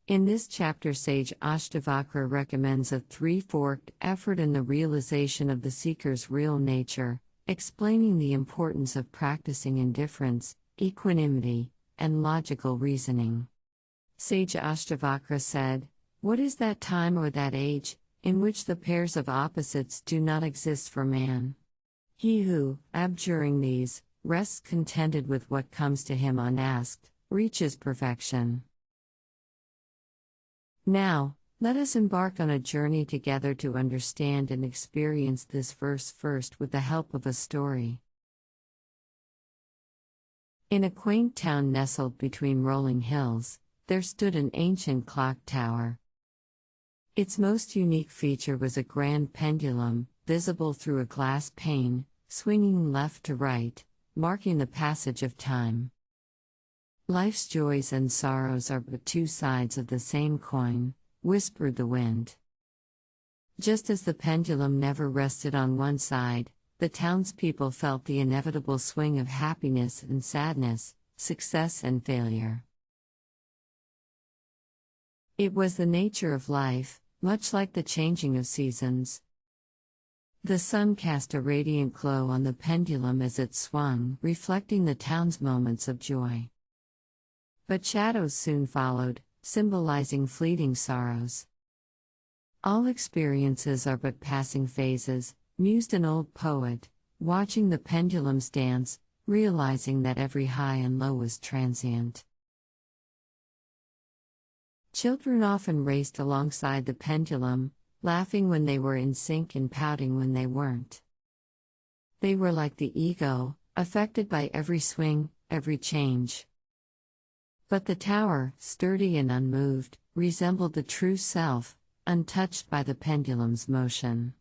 In this chapter, sage Ashtavakra recommends a three-forked effort in the realization of the seeker's real nature, explaining the importance of practicing indifference, equanimity, and logical reasoning. Sage Ashtavakra said, "What is that time or that age, in which the pairs of opposites do not exist for man? He who, abjuring these, rests contented with what comes to him unasked, reaches perfection." Now, let us embark on a journey together to understand and experience this verse first with the help of a story. In a quaint town nestled between rolling hills, there stood an ancient clock tower. Its most unique feature was a grand pendulum, visible through a glass pane, swinging left to right, marking the passage of time. "Life's joys and sorrows are but two sides of the same coin," whispered the wind. Just as the pendulum never rested on one side, the townspeople felt the inevitable swing of happiness and sadness, success and failure. It was the nature of life, much like the changing of seasons. The sun cast a radiant glow on the pendulum as it swung, reflecting the town's moments of joy. But shadows soon followed, symbolizing fleeting sorrows. "All experiences are but passing phases," mused an old poet, watching the pendulum's dance, realizing that every high and low was transient. Children often raced alongside the pendulum, laughing when they were in sync and pouting when they weren't. They were like the ego, affected by every swing, every change. But the tower, sturdy and unmoved, resembled the true self, untouched by the pendulum's motion.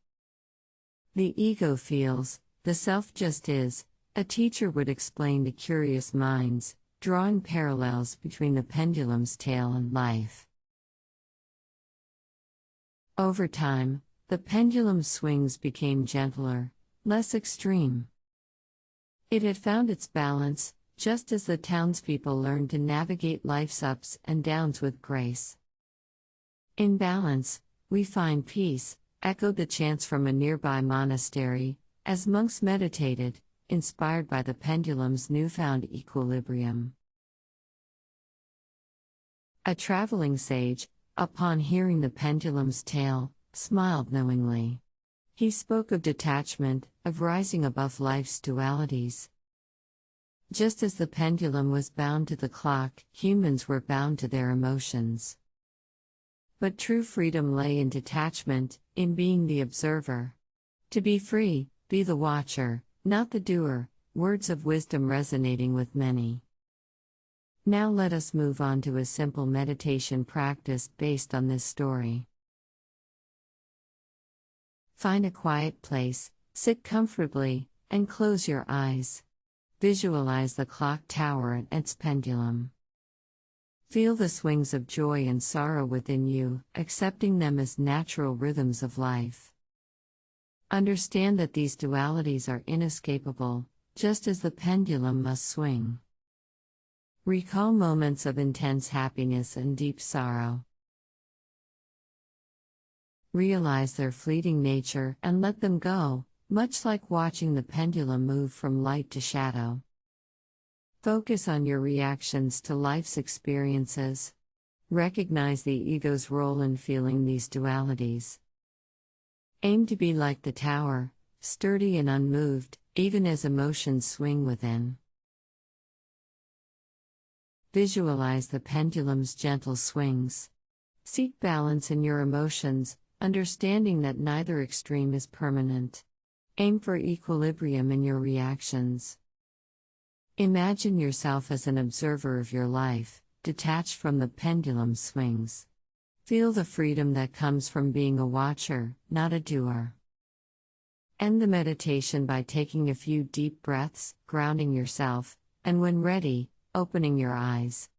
"The ego feels, the self just is," a teacher would explain to curious minds, drawing parallels between the pendulum's tail and life. Over time, the pendulum's swings became gentler, less extreme. It had found its balance, just as the townspeople learned to navigate life's ups and downs with grace. "In balance, we find peace," echoed the chants from a nearby monastery, as monks meditated, inspired by the pendulum's newfound equilibrium. A traveling sage, upon hearing the pendulum's tale, smiled knowingly. He spoke of detachment, of rising above life's dualities. Just as the pendulum was bound to the clock, humans were bound to their emotions. But true freedom lay in detachment, in being the observer. To be free, be the watcher, not the doer, words of wisdom resonating with many. Now let us move on to a simple meditation practice based on this story. Find a quiet place, sit comfortably, and close your eyes. Visualize the clock tower and its pendulum. Feel the swings of joy and sorrow within you, accepting them as natural rhythms of life. Understand that these dualities are inescapable, just as the pendulum must swing. Recall moments of intense happiness and deep sorrow. Realize their fleeting nature and let them go, much like watching the pendulum move from light to shadow. Focus on your reactions to life's experiences. Recognize the ego's role in feeling these dualities. Aim to be like the tower, sturdy and unmoved, even as emotions swing within. Visualize the pendulum's gentle swings. Seek balance in your emotions, understanding that neither extreme is permanent. Aim for equilibrium in your reactions. Imagine yourself as an observer of your life, detached from the pendulum's swings. Feel the freedom that comes from being a watcher, not a doer. End the meditation by taking a few deep breaths, grounding yourself, and when ready, opening your eyes.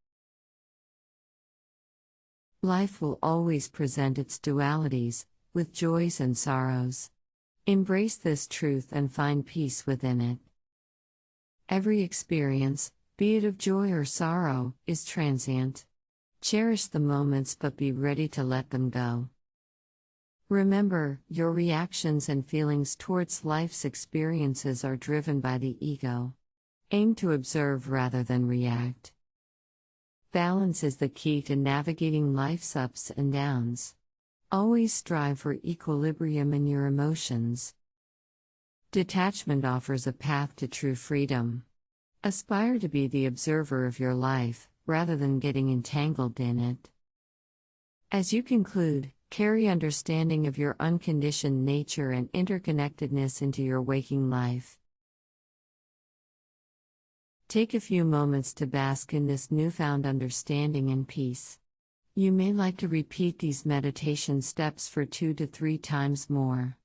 Life will always present its dualities, with joys and sorrows. Embrace this truth and find peace within it. Every experience, be it of joy or sorrow, is transient. Cherish the moments but be ready to let them go. Remember, your reactions and feelings towards life's experiences are driven by the ego. Aim to observe rather than react. Balance is the key to navigating life's ups and downs. Always strive for equilibrium in your emotions. Detachment offers a path to true freedom. Aspire to be the observer of your life, rather than getting entangled in it. As you conclude, carry understanding of your unconditioned nature and interconnectedness into your waking life. Take a few moments to bask in this newfound understanding and peace. You may like to repeat these meditation steps for 2 to 3 times more.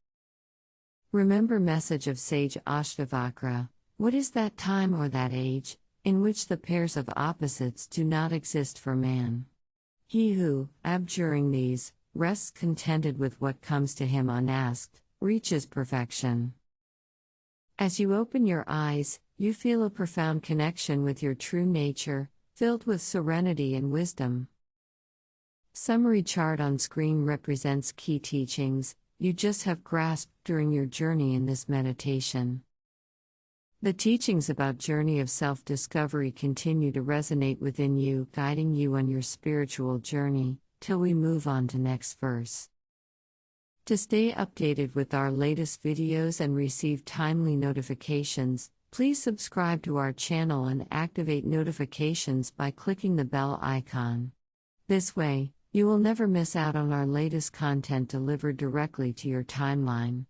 Remember message of sage Ashtavakra: what is that time or that age, in which the pairs of opposites do not exist for man? He who, abjuring these, rests contented with what comes to him unasked, reaches perfection. As you open your eyes, you feel a profound connection with your true nature, filled with serenity and wisdom. Summary chart on screen represents key teachings you just have grasped during your journey in this meditation. The teachings about journey of self-discovery continue to resonate within you, guiding you on your spiritual journey, till we move on to next verse. To stay updated with our latest videos and receive timely notifications, please subscribe to our channel and activate notifications by clicking the bell icon. This way, you will never miss out on our latest content delivered directly to your timeline.